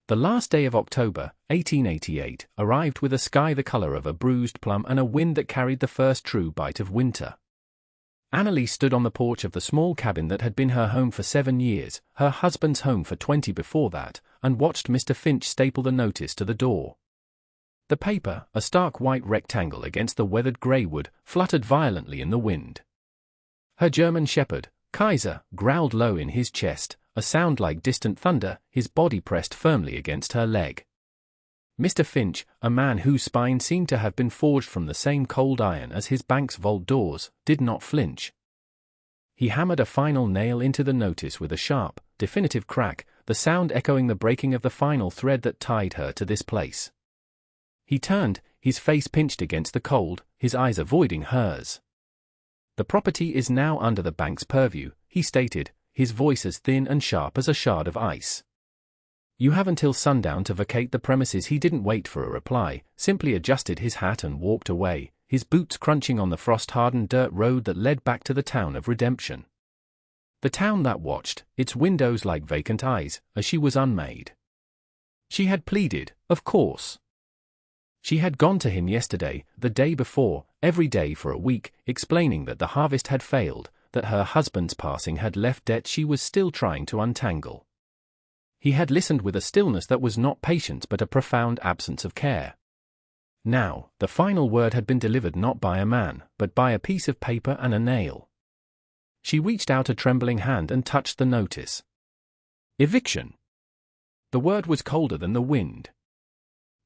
The last day of October, 1888, arrived with a sky the color of a bruised plum and a wind that carried the first true bite of winter. Annalise stood on the porch of the small cabin that had been her home for 7 years, her husband's home for 20 before that, and watched Mr. Finch staple the notice to the door. The paper, a stark white rectangle against the weathered grey wood, fluttered violently in the wind. Her German shepherd, Kaiser, growled low in his chest, a sound like distant thunder, his body pressed firmly against her leg. Mr. Finch, a man whose spine seemed to have been forged from the same cold iron as his bank's vault doors, did not flinch. He hammered a final nail into the notice with a sharp, definitive crack, the sound echoing the breaking of the final thread that tied her to this place. He turned, his face pinched against the cold, his eyes avoiding hers. "The property is now under the bank's purview," he stated, his voice as thin and sharp as a shard of ice. "You have until sundown to vacate the premises." He didn't wait for a reply, simply adjusted his hat and walked away, his boots crunching on the frost-hardened dirt road that led back to the town of Redemption. The town that watched, its windows like vacant eyes, as she was unmade. She had pleaded, of course. She had gone to him yesterday, the day before, every day for a week, explaining that the harvest had failed, that her husband's passing had left debts she was still trying to untangle. He had listened with a stillness that was not patience but a profound absence of care. Now, the final word had been delivered not by a man, but by a piece of paper and a nail. She reached out a trembling hand and touched the notice. Eviction. The word was colder than the wind.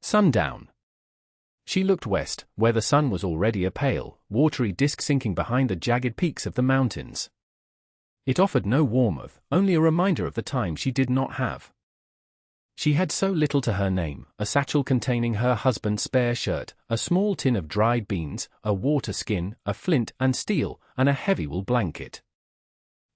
Sundown. She looked west, where the sun was already a pale, watery disk sinking behind the jagged peaks of the mountains. It offered no warmth, only a reminder of the time she did not have. She had so little to her name, a satchel containing her husband's spare shirt, a small tin of dried beans, a water skin, a flint and steel, and a heavy wool blanket.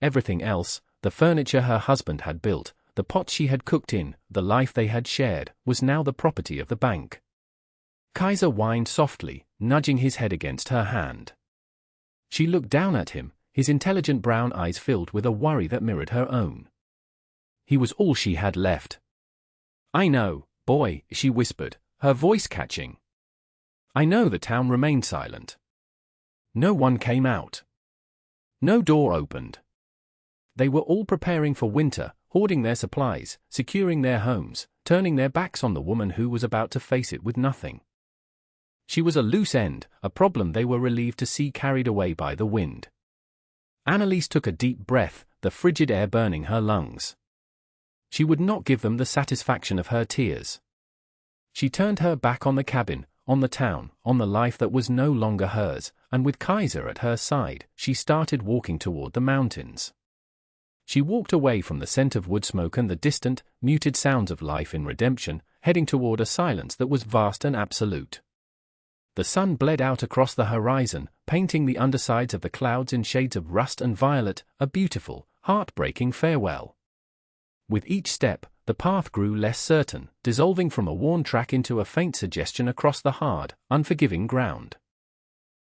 Everything else, the furniture her husband had built, the pot she had cooked in, the life they had shared, was now the property of the bank. Kaiser whined softly, nudging his head against her hand. She looked down at him, his intelligent brown eyes filled with a worry that mirrored her own. He was all she had left. "I know, boy," she whispered, her voice catching. "I know." The town remained silent. No one came out. No door opened. They were all preparing for winter, hoarding their supplies, securing their homes, turning their backs on the woman who was about to face it with nothing. She was a loose end, a problem they were relieved to see carried away by the wind. Annalise took a deep breath, the frigid air burning her lungs. She would not give them the satisfaction of her tears. She turned her back on the cabin, on the town, on the life that was no longer hers, and with Kaiser at her side, she started walking toward the mountains. She walked away from the scent of wood smoke and the distant, muted sounds of life in Redemption, heading toward a silence that was vast and absolute. The sun bled out across the horizon, painting the undersides of the clouds in shades of rust and violet, a beautiful, heartbreaking farewell. With each step, the path grew less certain, dissolving from a worn track into a faint suggestion across the hard, unforgiving ground.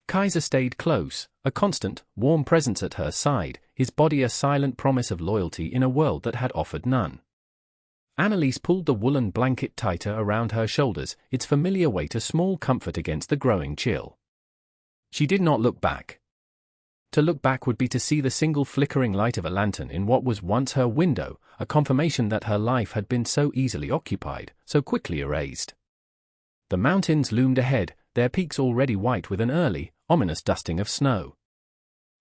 Kaiser stayed close, a constant, warm presence at her side, his body a silent promise of loyalty in a world that had offered none. Annalise pulled the woolen blanket tighter around her shoulders, its familiar weight a small comfort against the growing chill. She did not look back. To look back would be to see the single flickering light of a lantern in what was once her window, a confirmation that her life had been so easily occupied, so quickly erased. The mountains loomed ahead, their peaks already white with an early, ominous dusting of snow.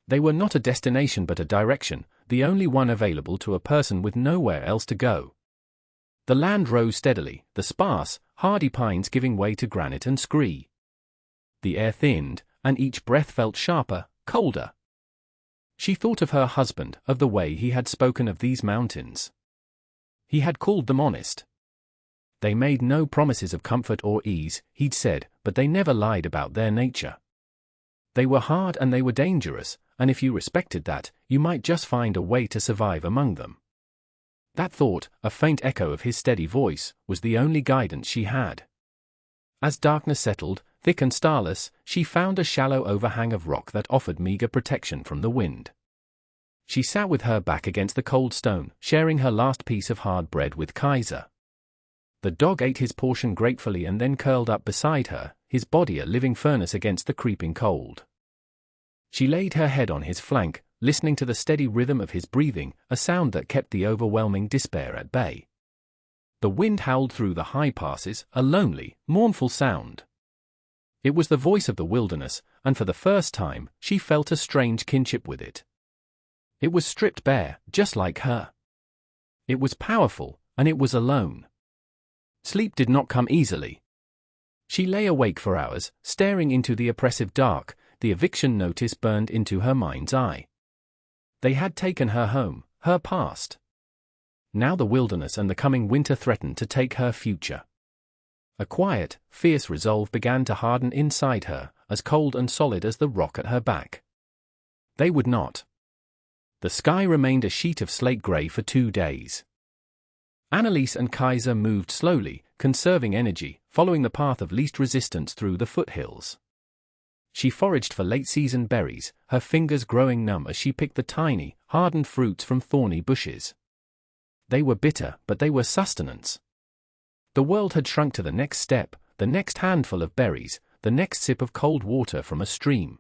They were not a destination but a direction, the only one available to a person with nowhere else to go. The land rose steadily, the sparse, hardy pines giving way to granite and scree. The air thinned, and each breath felt sharper, colder. She thought of her husband, of the way he had spoken of these mountains. He had called them honest. They made no promises of comfort or ease, he'd said, but they never lied about their nature. They were hard and they were dangerous, and if you respected that, you might just find a way to survive among them. That thought, a faint echo of his steady voice, was the only guidance she had. As darkness settled, thick and starless, she found a shallow overhang of rock that offered meager protection from the wind. She sat with her back against the cold stone, sharing her last piece of hard bread with Kaiser. The dog ate his portion gratefully and then curled up beside her, his body a living furnace against the creeping cold. She laid her head on his flank, listening to the steady rhythm of his breathing, a sound that kept the overwhelming despair at bay. The wind howled through the high passes, a lonely, mournful sound. It was the voice of the wilderness, and for the first time, she felt a strange kinship with it. It was stripped bare, just like her. It was powerful, and it was alone. Sleep did not come easily. She lay awake for hours, staring into the oppressive dark, the eviction notice burned into her mind's eye. They had taken her home, her past. Now the wilderness and the coming winter threatened to take her future. A quiet, fierce resolve began to harden inside her, as cold and solid as the rock at her back. They would not. The sky remained a sheet of slate gray for 2 days. Anneliese and Kaiser moved slowly, conserving energy, following the path of least resistance through the foothills. She foraged for late-season berries, her fingers growing numb as she picked the tiny, hardened fruits from thorny bushes. They were bitter, but they were sustenance. The world had shrunk to the next step, the next handful of berries, the next sip of cold water from a stream.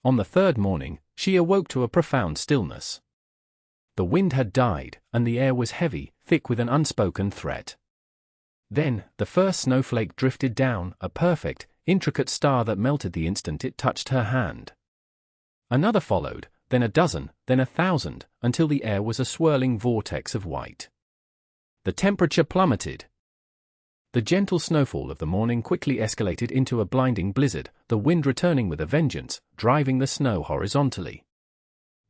On the third morning, she awoke to a profound stillness. The wind had died, and the air was heavy, thick with an unspoken threat. Then, the first snowflake drifted down, a perfect, intricate star that melted the instant it touched her hand. Another followed, then a dozen, then 1,000, until the air was a swirling vortex of white. The temperature plummeted. The gentle snowfall of the morning quickly escalated into a blinding blizzard, the wind returning with a vengeance, driving the snow horizontally.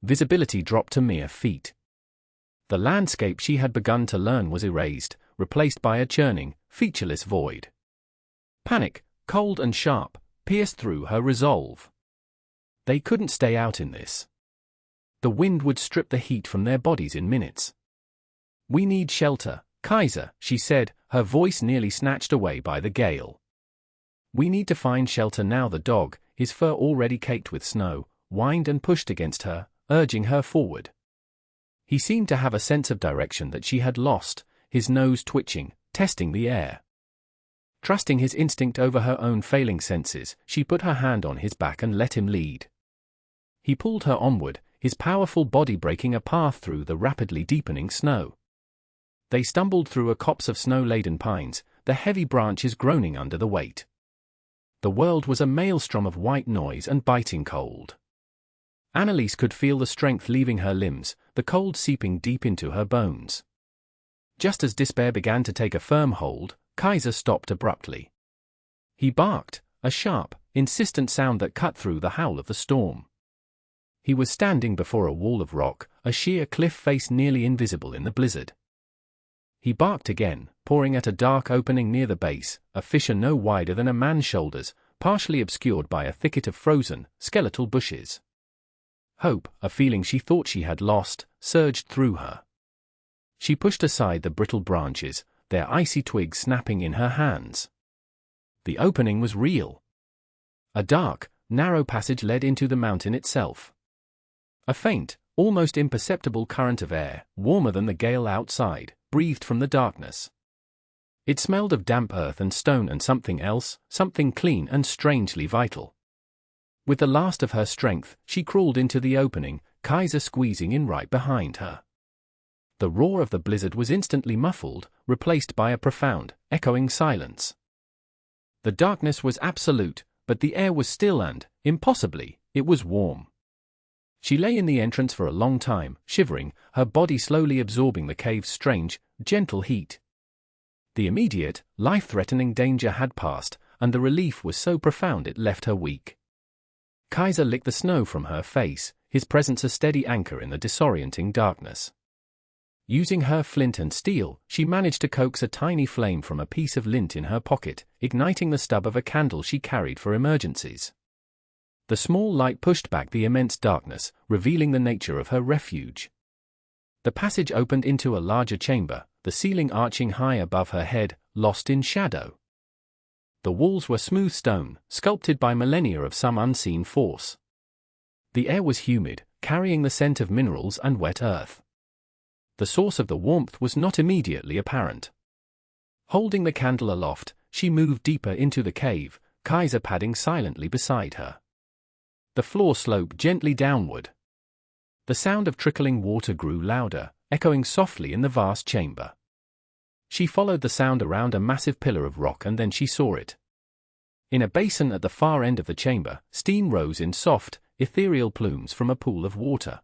Visibility dropped to mere feet. The landscape she had begun to learn was erased, replaced by a churning, featureless void. Panic, cold and sharp, pierced through her resolve. They couldn't stay out in this. The wind would strip the heat from their bodies in minutes. "We need shelter, Kaiser," she said, her voice nearly snatched away by the gale. "We need to find shelter now." The dog, his fur already caked with snow, whined and pushed against her, urging her forward. He seemed to have a sense of direction that she had lost, his nose twitching, testing the air. Trusting his instinct over her own failing senses, she put her hand on his back and let him lead. He pulled her onward, his powerful body breaking a path through the rapidly deepening snow. They stumbled through a copse of snow-laden pines, the heavy branches groaning under the weight. The world was a maelstrom of white noise and biting cold. Anneliese could feel the strength leaving her limbs, the cold seeping deep into her bones. Just as despair began to take a firm hold, Kaiser stopped abruptly. He barked, a sharp, insistent sound that cut through the howl of the storm. He was standing before a wall of rock, a sheer cliff face nearly invisible in the blizzard. He barked again, pouring at a dark opening near the base, a fissure no wider than a man's shoulders, partially obscured by a thicket of frozen, skeletal bushes. Hope, a feeling she thought she had lost, surged through her. She pushed aside the brittle branches, their icy twigs snapping in her hands. The opening was real. A dark, narrow passage led into the mountain itself. A faint, almost imperceptible current of air, warmer than the gale outside, breathed from the darkness. It smelled of damp earth and stone and something else, something clean and strangely vital. With the last of her strength, she crawled into the opening, Kaiser squeezing in right behind her. The roar of the blizzard was instantly muffled, replaced by a profound, echoing silence. The darkness was absolute, but the air was still and, impossibly, it was warm. She lay in the entrance for a long time, shivering, her body slowly absorbing the cave's strange, gentle heat. The immediate, life-threatening danger had passed, and the relief was so profound it left her weak. Kaiser licked the snow from her face, his presence a steady anchor in the disorienting darkness. Using her flint and steel, she managed to coax a tiny flame from a piece of lint in her pocket, igniting the stub of a candle she carried for emergencies. The small light pushed back the immense darkness, revealing the nature of her refuge. The passage opened into a larger chamber, the ceiling arching high above her head, lost in shadow. The walls were smooth stone, sculpted by millennia of some unseen force. The air was humid, carrying the scent of minerals and wet earth. The source of the warmth was not immediately apparent. Holding the candle aloft, she moved deeper into the cave, Kaiser padding silently beside her. The floor sloped gently downward. The sound of trickling water grew louder, echoing softly in the vast chamber. She followed the sound around a massive pillar of rock and then she saw it. In a basin at the far end of the chamber, steam rose in soft, ethereal plumes from a pool of water.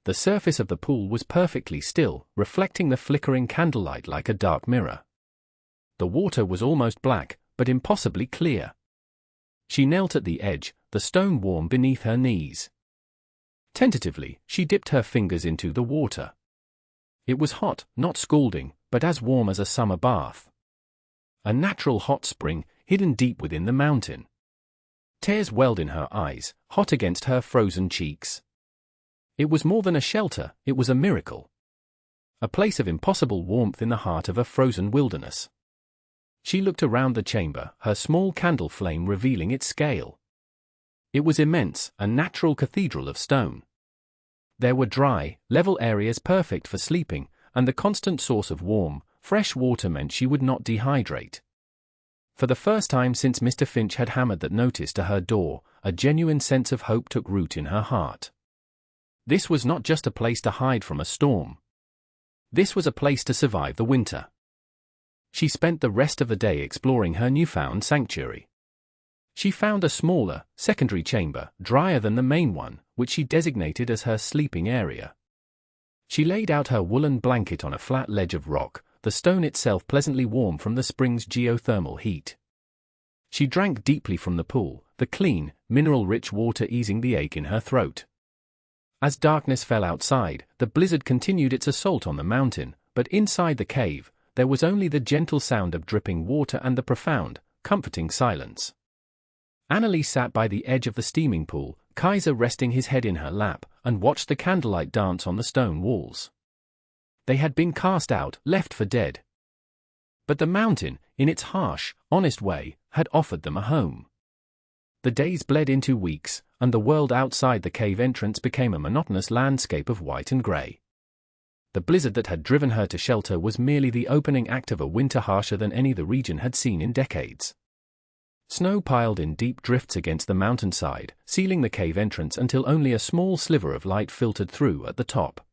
The surface of the pool was perfectly still, reflecting the flickering candlelight like a dark mirror. The water was almost black, but impossibly clear. She knelt at the edge, the stone warm beneath her knees. Tentatively, she dipped her fingers into the water. It was hot, not scalding, but as warm as a summer bath. A natural hot spring, hidden deep within the mountain. Tears welled in her eyes, hot against her frozen cheeks. It was more than a shelter, it was a miracle. A place of impossible warmth in the heart of a frozen wilderness. She looked around the chamber, her small candle flame revealing its scale. It was immense, a natural cathedral of stone. There were dry, level areas perfect for sleeping, and the constant source of warm, fresh water meant she would not dehydrate. For the first time since Mr. Finch had hammered that notice to her door, a genuine sense of hope took root in her heart. This was not just a place to hide from a storm. This was a place to survive the winter. She spent the rest of the day exploring her newfound sanctuary. She found a smaller, secondary chamber, drier than the main one, which she designated as her sleeping area. She laid out her woolen blanket on a flat ledge of rock, the stone itself pleasantly warm from the spring's geothermal heat. She drank deeply from the pool, the clean, mineral-rich water easing the ache in her throat. As darkness fell outside, the blizzard continued its assault on the mountain, but inside the cave, there was only the gentle sound of dripping water and the profound, comforting silence. Annalie sat by the edge of the steaming pool, Kaiser resting his head in her lap, and watched the candlelight dance on the stone walls. They had been cast out, left for dead. But the mountain, in its harsh, honest way, had offered them a home. The days bled into weeks, and the world outside the cave entrance became a monotonous landscape of white and grey. The blizzard that had driven her to shelter was merely the opening act of a winter harsher than any the region had seen in decades. Snow piled in deep drifts against the mountainside, sealing the cave entrance until only a small sliver of light filtered through at the top.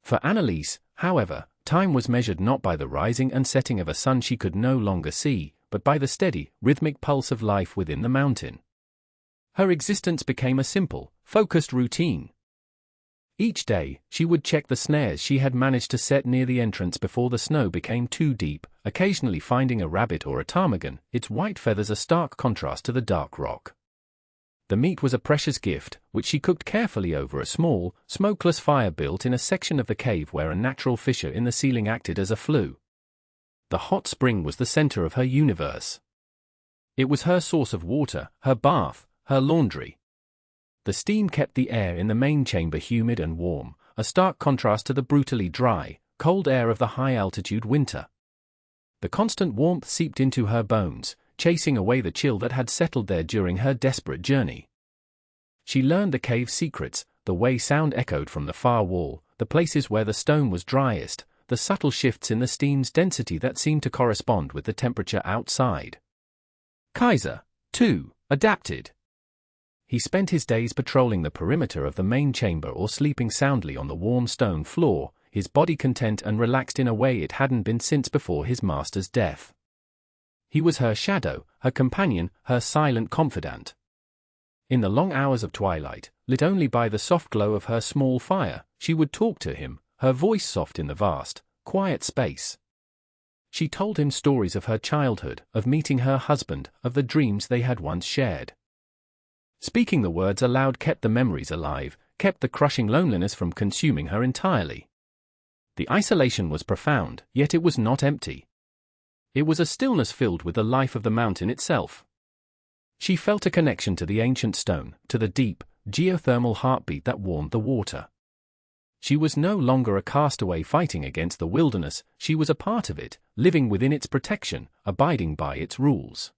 For Annalise, however, time was measured not by the rising and setting of a sun she could no longer see, but by the steady, rhythmic pulse of life within the mountain. Her existence became a simple, focused routine. Each day, she would check the snares she had managed to set near the entrance before the snow became too deep, occasionally finding a rabbit or a ptarmigan, its white feathers a stark contrast to the dark rock. The meat was a precious gift, which she cooked carefully over a small, smokeless fire built in a section of the cave where a natural fissure in the ceiling acted as a flue. The hot spring was the center of her universe. It was her source of water, her bath, her laundry. The steam kept the air in the main chamber humid and warm, a stark contrast to the brutally dry, cold air of the high-altitude winter. The constant warmth seeped into her bones, chasing away the chill that had settled there during her desperate journey. She learned the cave's secrets, the way sound echoed from the far wall, the places where the stone was driest, the subtle shifts in the steam's density that seemed to correspond with the temperature outside. Kaiser, too, adapted. He spent his days patrolling the perimeter of the main chamber or sleeping soundly on the warm stone floor, his body content and relaxed in a way it hadn't been since before his master's death. He was her shadow, her companion, her silent confidant. In the long hours of twilight, lit only by the soft glow of her small fire, she would talk to him, her voice soft in the vast, quiet space. She told him stories of her childhood, of meeting her husband, of the dreams they had once shared. Speaking the words aloud kept the memories alive, kept the crushing loneliness from consuming her entirely. The isolation was profound, yet it was not empty. It was a stillness filled with the life of the mountain itself. She felt a connection to the ancient stone, to the deep, geothermal heartbeat that warmed the water. She was no longer a castaway fighting against the wilderness, she was a part of it, living within its protection, abiding by its rules.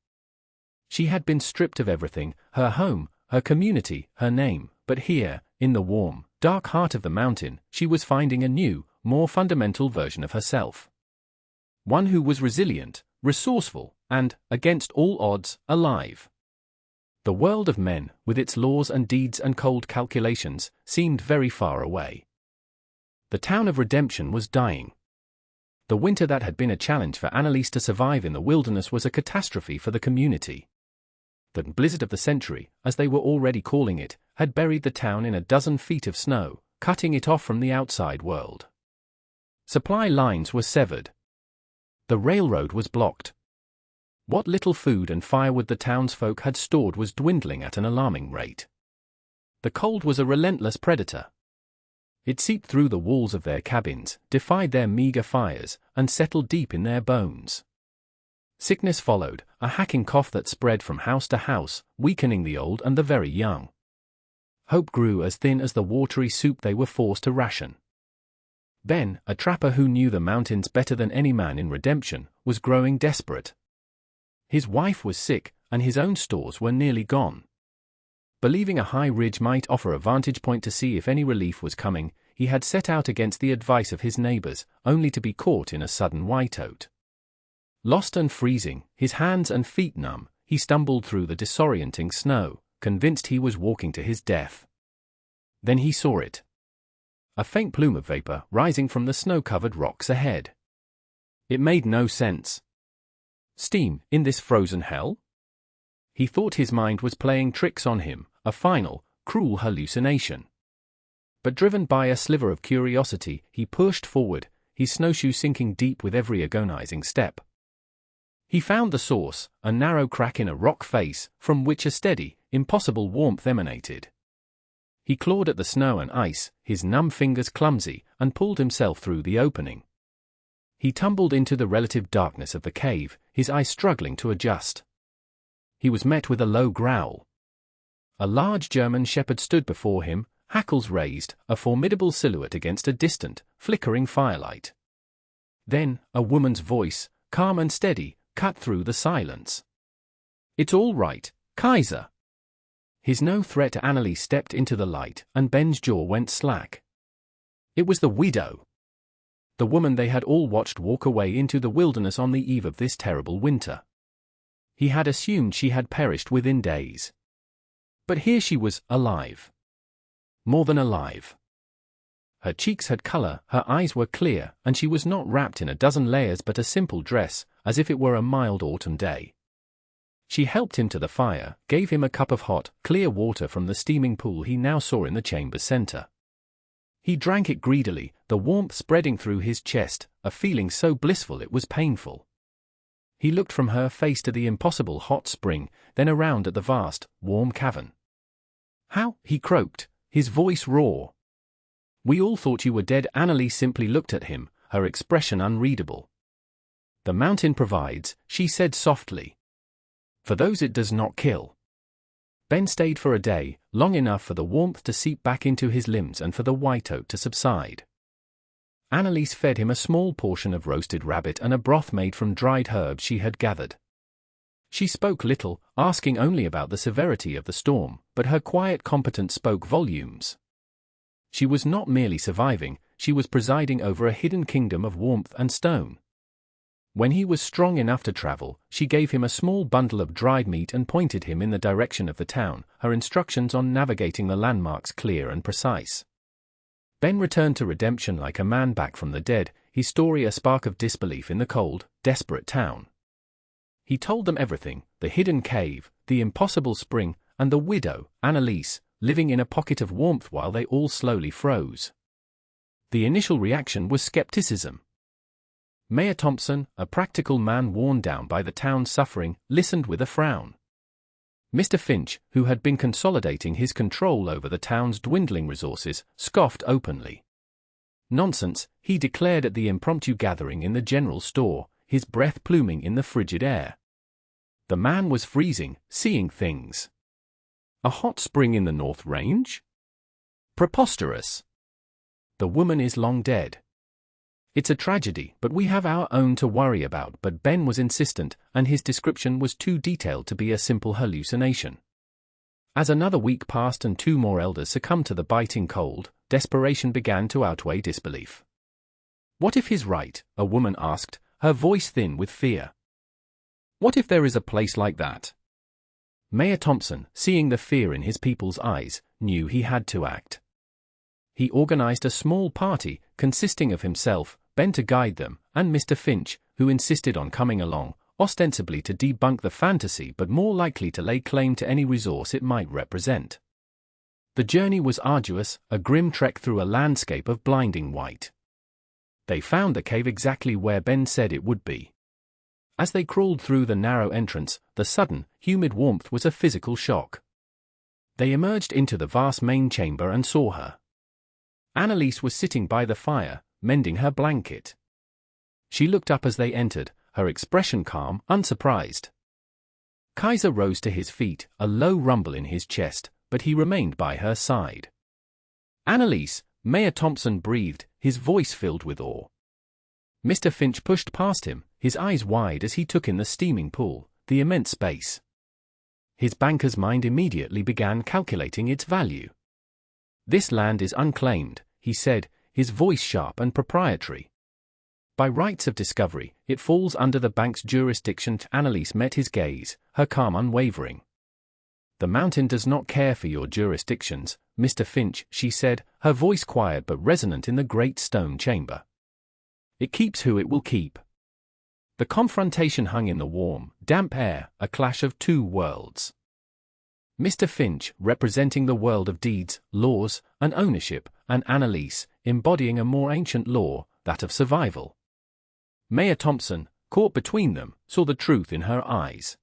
She had been stripped of everything, her home, her community, her name, but here, in the warm, dark heart of the mountain, she was finding a new, more fundamental version of herself. One who was resilient, resourceful, and, against all odds, alive. The world of men, with its laws and deeds and cold calculations, seemed very far away. The town of Redemption was dying. The winter that had been a challenge for Annalise to survive in the wilderness was a catastrophe for the community. The blizzard of the century, as they were already calling it, had buried the town in a dozen feet of snow, cutting it off from the outside world. Supply lines were severed. The railroad was blocked. What little food and firewood the townsfolk had stored was dwindling at an alarming rate. The cold was a relentless predator. It seeped through the walls of their cabins, defied their meager fires, and settled deep in their bones. Sickness followed, a hacking cough that spread from house to house, weakening the old and the very young. Hope grew as thin as the watery soup they were forced to ration. Ben, a trapper who knew the mountains better than any man in Redemption, was growing desperate. His wife was sick, and his own stores were nearly gone. Believing a high ridge might offer a vantage point to see if any relief was coming, he had set out against the advice of his neighbors, only to be caught in a sudden whiteout. Lost and freezing, his hands and feet numb, he stumbled through the disorienting snow, convinced he was walking to his death. Then he saw it. A faint plume of vapor rising from the snow-covered rocks ahead. It made no sense. Steam, in this frozen hell? He thought his mind was playing tricks on him, a final, cruel hallucination. But driven by a sliver of curiosity, he pushed forward, his snowshoe sinking deep with every agonizing step. He found the source, a narrow crack in a rock face, from which a steady, impossible warmth emanated. He clawed at the snow and ice, his numb fingers clumsy, and pulled himself through the opening. He tumbled into the relative darkness of the cave, his eyes struggling to adjust. He was met with a low growl. A large German shepherd stood before him, hackles raised, a formidable silhouette against a distant, flickering firelight. Then, a woman's voice, calm and steady, cut through the silence. "It's all right, Kaiser." His no-threat Annalise stepped into the light, and Ben's jaw went slack. It was the widow. The woman they had all watched walk away into the wilderness on the eve of this terrible winter. He had assumed she had perished within days. But here she was, alive. More than alive. Her cheeks had color, her eyes were clear, and she was not wrapped in a dozen layers but a simple dress, as if it were a mild autumn day. She helped him to the fire, gave him a cup of hot, clear water from the steaming pool he now saw in the chamber's center. He drank it greedily, the warmth spreading through his chest, a feeling so blissful it was painful. He looked from her face to the impossible hot spring, then around at the vast, warm cavern. "How?" he croaked, his voice raw. "We all thought you were dead." Annalise simply looked at him, her expression unreadable. "The mountain provides," she said softly. "For those it does not kill." Ben stayed for a day, long enough for the warmth to seep back into his limbs and for the whiteout to subside. Annalise fed him a small portion of roasted rabbit and a broth made from dried herbs she had gathered. She spoke little, asking only about the severity of the storm, but her quiet competence spoke volumes. She was not merely surviving, she was presiding over a hidden kingdom of warmth and stone. When he was strong enough to travel, she gave him a small bundle of dried meat and pointed him in the direction of the town, her instructions on navigating the landmarks clear and precise. Ben returned to Redemption like a man back from the dead, his story a spark of disbelief in the cold, desperate town. He told them everything, the hidden cave, the impossible spring, and the widow, Annalise, living in a pocket of warmth while they all slowly froze. The initial reaction was skepticism. Mayor Thompson, a practical man worn down by the town's suffering, listened with a frown. Mr. Finch, who had been consolidating his control over the town's dwindling resources, scoffed openly. "Nonsense," he declared at the impromptu gathering in the general store, his breath pluming in the frigid air. The man was freezing, seeing things. A hot spring in the North Range? Preposterous. The woman is long dead. It's a tragedy, but we have our own to worry about. But Ben was insistent, and his description was too detailed to be a simple hallucination. As another week passed and 2 more elders succumbed to the biting cold, desperation began to outweigh disbelief. What if he's right? A woman asked, her voice thin with fear. "What if there is a place like that?" Mayor Thompson, seeing the fear in his people's eyes, knew he had to act. He organized a small party, consisting of himself, Ben to guide them, and Mr. Finch, who insisted on coming along, ostensibly to debunk the fantasy but more likely to lay claim to any resource it might represent. The journey was arduous, a grim trek through a landscape of blinding white. They found the cave exactly where Ben said it would be. As they crawled through the narrow entrance, the sudden, humid warmth was a physical shock. They emerged into the vast main chamber and saw her. Annalise was sitting by the fire, mending her blanket. She looked up as they entered, her expression calm, unsurprised. Kaiser rose to his feet, a low rumble in his chest, but he remained by her side. "Annalise," Mayor Thompson breathed, his voice filled with awe. Mr. Finch pushed past him, his eyes wide as he took in the steaming pool, the immense space. His banker's mind immediately began calculating its value. "This land is unclaimed," he said, his voice sharp and proprietary. "By rights of discovery, it falls under the bank's jurisdiction." Annalise met his gaze, her calm unwavering. "The mountain does not care for your jurisdictions, Mr. Finch," she said, her voice quiet but resonant in the great stone chamber. "It keeps who it will keep." The confrontation hung in the warm, damp air, a clash of two worlds. Mr. Finch, representing the world of deeds, laws, and ownership, and Annalise, embodying a more ancient law, that of survival. Mayor Thompson, caught between them, saw the truth in her eyes.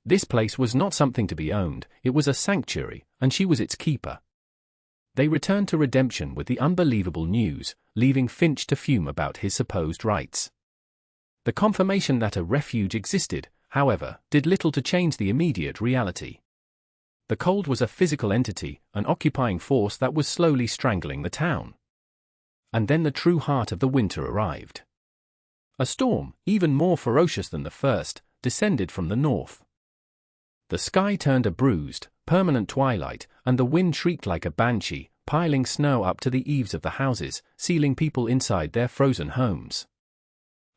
This place was not something to be owned, it was a sanctuary, and she was its keeper. They returned to Redemption with the unbelievable news, leaving Finch to fume about his supposed rights. The confirmation that a refuge existed, however, did little to change the immediate reality. The cold was a physical entity, an occupying force that was slowly strangling the town. And then the true heart of the winter arrived. A storm, even more ferocious than the first, descended from the north. The sky turned a bruised, permanent twilight, and the wind shrieked like a banshee, piling snow up to the eaves of the houses, sealing people inside their frozen homes.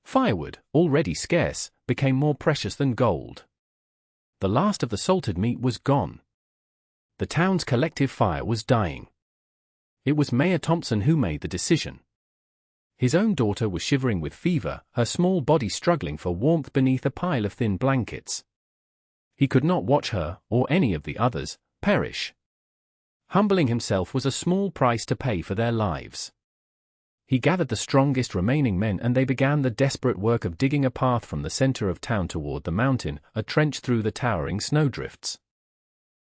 Firewood, already scarce, became more precious than gold. The last of the salted meat was gone. The town's collective fire was dying. It was Mayor Thompson who made the decision. His own daughter was shivering with fever, her small body struggling for warmth beneath a pile of thin blankets. He could not watch her, or any of the others, perish. Humbling himself was a small price to pay for their lives. He gathered the strongest remaining men and they began the desperate work of digging a path from the center of town toward the mountain, a trench through the towering snowdrifts.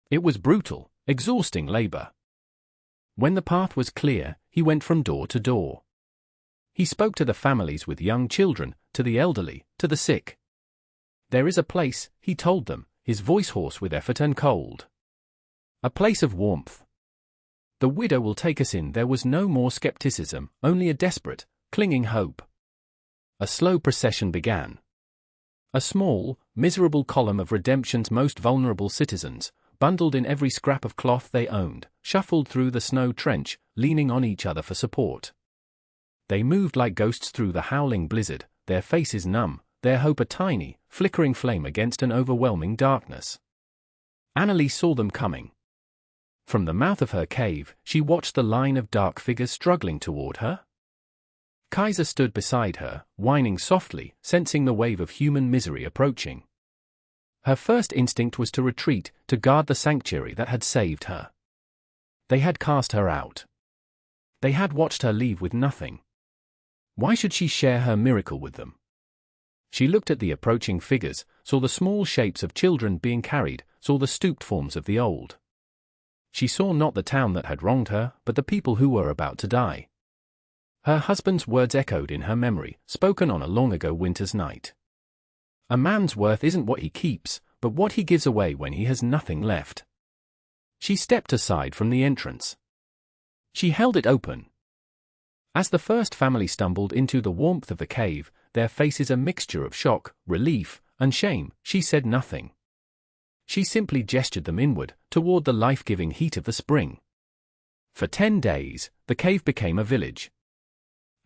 It was brutal, exhausting labor. When the path was clear, he went from door to door. He spoke to the families with young children, to the elderly, to the sick. "There is a place," he told them, his voice hoarse with effort and cold. "A place of warmth. The widow will take us in." There was no more skepticism, only a desperate, clinging hope. A slow procession began. A small, miserable column of Redemption's most vulnerable citizens, bundled in every scrap of cloth they owned, shuffled through the snow trench, leaning on each other for support. They moved like ghosts through the howling blizzard, their faces numb, their hope a tiny, flickering flame against an overwhelming darkness. Annalise saw them coming. From the mouth of her cave, she watched the line of dark figures struggling toward her. Kaiser stood beside her, whining softly, sensing the wave of human misery approaching. Her first instinct was to retreat, to guard the sanctuary that had saved her. They had cast her out. They had watched her leave with nothing. Why should she share her miracle with them? She looked at the approaching figures, saw the small shapes of children being carried, saw the stooped forms of the old. She saw not the town that had wronged her, but the people who were about to die. Her husband's words echoed in her memory, spoken on a long-ago winter's night. "A man's worth isn't what he keeps, but what he gives away when he has nothing left." She stepped aside from the entrance. She held it open. As the first family stumbled into the warmth of the cave, their faces a mixture of shock, relief, and shame, she said nothing. She simply gestured them inward, toward the life-giving heat of the spring. For 10 days, the cave became a village.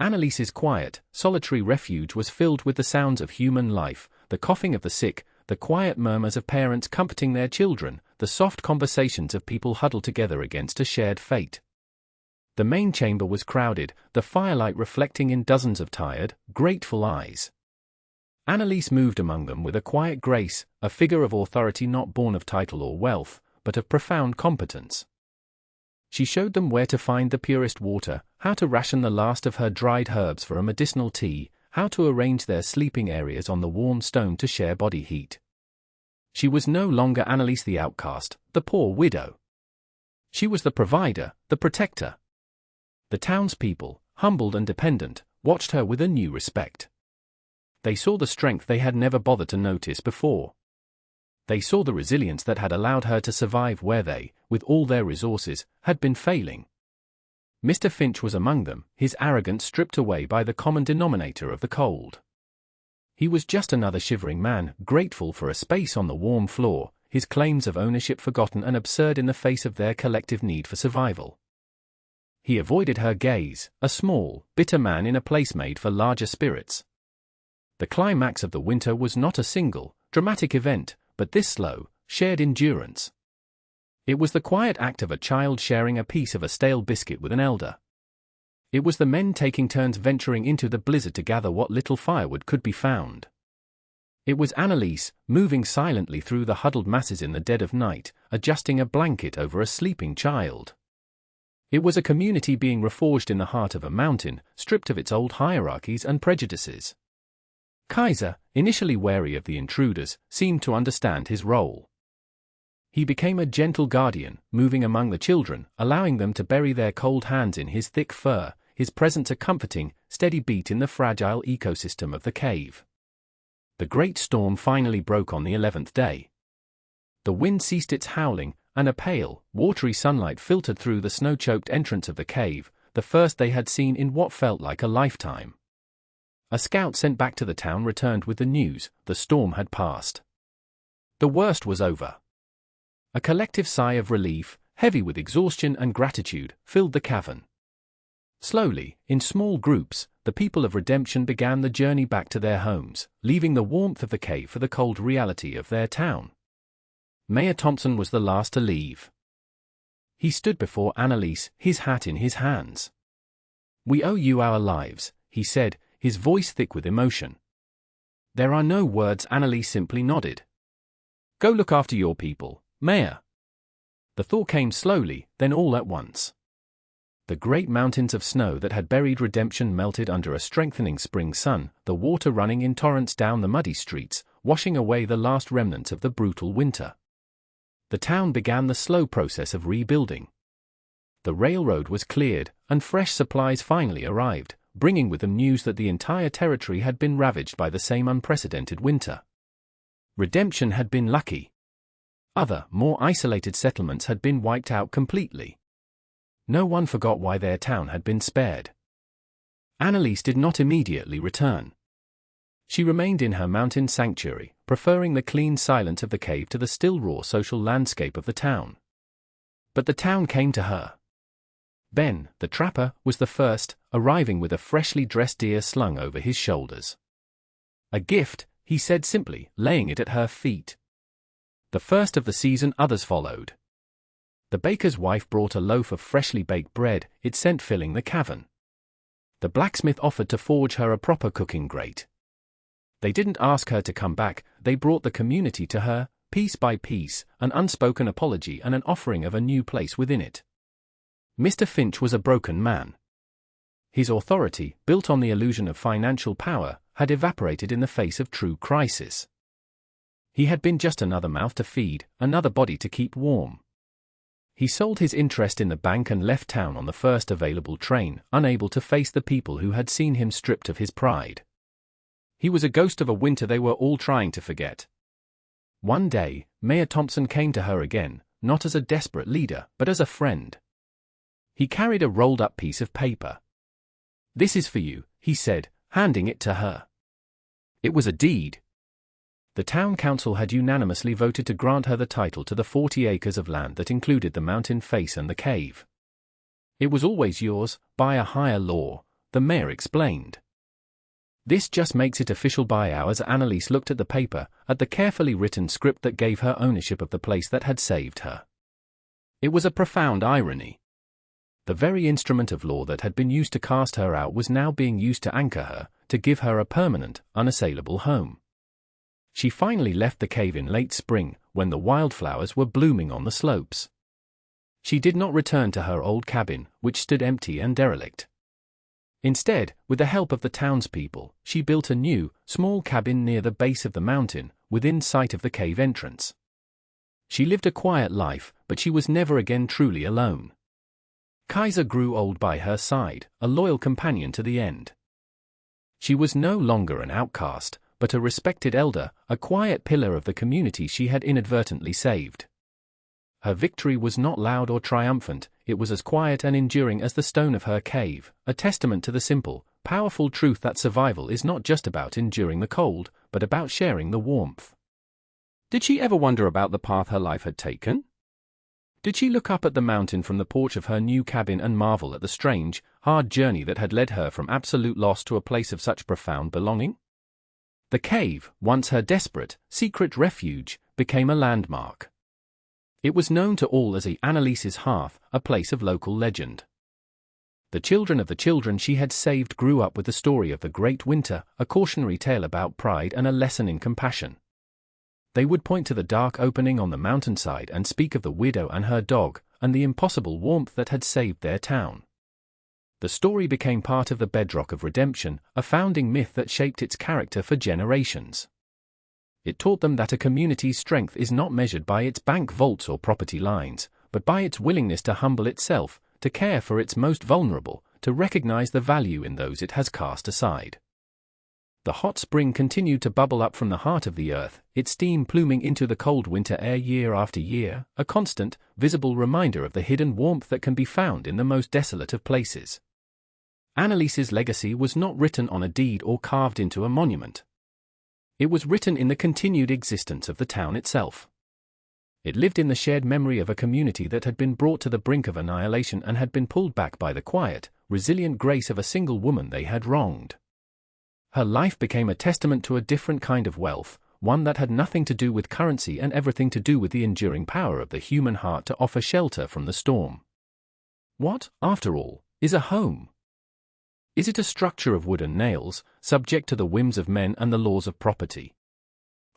Annalise's quiet, solitary refuge was filled with the sounds of human life, the coughing of the sick, the quiet murmurs of parents comforting their children, the soft conversations of people huddled together against a shared fate. The main chamber was crowded, the firelight reflecting in dozens of tired, grateful eyes. Annalise moved among them with a quiet grace, a figure of authority not born of title or wealth, but of profound competence. She showed them where to find the purest water, how to ration the last of her dried herbs for a medicinal tea, how to arrange their sleeping areas on the warm stone to share body heat. She was no longer Annalise the outcast, the poor widow. She was the provider, the protector. The townspeople, humbled and dependent, watched her with a new respect. They saw the strength they had never bothered to notice before. They saw the resilience that had allowed her to survive where they, with all their resources, had been failing. Mr. Finch was among them, his arrogance stripped away by the common denominator of the cold. He was just another shivering man, grateful for a space on the warm floor, his claims of ownership forgotten and absurd in the face of their collective need for survival. He avoided her gaze, a small, bitter man in a place made for larger spirits. The climax of the winter was not a single, dramatic event, but this slow, shared endurance. It was the quiet act of a child sharing a piece of a stale biscuit with an elder. It was the men taking turns venturing into the blizzard to gather what little firewood could be found. It was Annalise, moving silently through the huddled masses in the dead of night, adjusting a blanket over a sleeping child. It was a community being reforged in the heart of a mountain, stripped of its old hierarchies and prejudices. Kaiser, initially wary of the intruders, seemed to understand his role. He became a gentle guardian, moving among the children, allowing them to bury their cold hands in his thick fur, his presence a comforting, steady beat in the fragile ecosystem of the cave. The great storm finally broke on the 11th day. The wind ceased its howling, and a pale, watery sunlight filtered through the snow-choked entrance of the cave, the first they had seen in what felt like a lifetime. A scout sent back to the town returned with the news: the storm had passed. The worst was over. A collective sigh of relief, heavy with exhaustion and gratitude, filled the cavern. Slowly, in small groups, the people of Redemption began the journey back to their homes, leaving the warmth of the cave for the cold reality of their town. Mayor Thompson was the last to leave. He stood before Annalise, his hat in his hands. "We owe you our lives," he said, his voice thick with emotion. "There are no words," Annalise simply nodded. "Go look after your people, Mayor." The thaw came slowly, then all at once. The great mountains of snow that had buried Redemption melted under a strengthening spring sun, the water running in torrents down the muddy streets, washing away the last remnants of the brutal winter. The town began the slow process of rebuilding. The railroad was cleared, and fresh supplies finally arrived, bringing with them news that the entire territory had been ravaged by the same unprecedented winter. Redemption had been lucky. Other, more isolated settlements had been wiped out completely. No one forgot why their town had been spared. Annalise did not immediately return. She remained in her mountain sanctuary, preferring the clean silence of the cave to the still raw social landscape of the town. But the town came to her. Ben, the trapper, was the first, arriving with a freshly dressed deer slung over his shoulders. "A gift," he said simply, laying it at her feet. The first of the season, others followed. The baker's wife brought a loaf of freshly baked bread, its scent filling the cavern. The blacksmith offered to forge her a proper cooking grate. They didn't ask her to come back, they brought the community to her, piece by piece, an unspoken apology and an offering of a new place within it. Mr. Finch was a broken man. His authority, built on the illusion of financial power, had evaporated in the face of true crisis. He had been just another mouth to feed, another body to keep warm. He sold his interest in the bank and left town on the first available train, unable to face the people who had seen him stripped of his pride. He was a ghost of a winter they were all trying to forget. One day, Mayor Thompson came to her again, not as a desperate leader, but as a friend. He carried a rolled-up piece of paper. "This is for you," he said, handing it to her. It was a deed. The town council had unanimously voted to grant her the title to the 40 acres of land that included the mountain face and the cave. "It was always yours, by a higher law," the mayor explained. This just makes it official by now. As Annalise looked at the paper, at the carefully written script that gave her ownership of the place that had saved her. It was a profound irony. The very instrument of law that had been used to cast her out was now being used to anchor her, to give her a permanent, unassailable home. She finally left the cave in late spring, when the wildflowers were blooming on the slopes. She did not return to her old cabin, which stood empty and derelict. Instead, with the help of the townspeople, she built a new, small cabin near the base of the mountain, within sight of the cave entrance. She lived a quiet life, but she was never again truly alone. Kaiser grew old by her side, a loyal companion to the end. She was no longer an outcast, but a respected elder, a quiet pillar of the community she had inadvertently saved. Her victory was not loud or triumphant, it was as quiet and enduring as the stone of her cave, a testament to the simple, powerful truth that survival is not just about enduring the cold, but about sharing the warmth. Did she ever wonder about the path her life had taken? Did she look up at the mountain from the porch of her new cabin and marvel at the strange, hard journey that had led her from absolute loss to a place of such profound belonging? The cave, once her desperate, secret refuge, became a landmark. It was known to all as Annalise's Hearth, a place of local legend. The children of the children she had saved grew up with the story of the Great Winter, a cautionary tale about pride and a lesson in compassion. They would point to the dark opening on the mountainside and speak of the widow and her dog, and the impossible warmth that had saved their town. The story became part of the bedrock of redemption, a founding myth that shaped its character for generations. It taught them that a community's strength is not measured by its bank vaults or property lines, but by its willingness to humble itself, to care for its most vulnerable, to recognize the value in those it has cast aside. The hot spring continued to bubble up from the heart of the earth, its steam pluming into the cold winter air year after year, a constant, visible reminder of the hidden warmth that can be found in the most desolate of places. Annalise's legacy was not written on a deed or carved into a monument. It was written in the continued existence of the town itself. It lived in the shared memory of a community that had been brought to the brink of annihilation and had been pulled back by the quiet, resilient grace of a single woman they had wronged. Her life became a testament to a different kind of wealth, one that had nothing to do with currency and everything to do with the enduring power of the human heart to offer shelter from the storm. What, after all, is a home? Is it a structure of wood and nails, subject to the whims of men and the laws of property?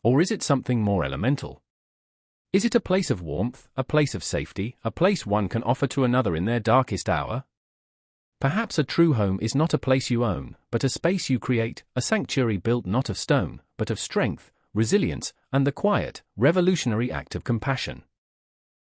Or is it something more elemental? Is it a place of warmth, a place of safety, a place one can offer to another in their darkest hour? Perhaps a true home is not a place you own, but a space you create, a sanctuary built not of stone, but of strength, resilience, and the quiet, revolutionary act of compassion.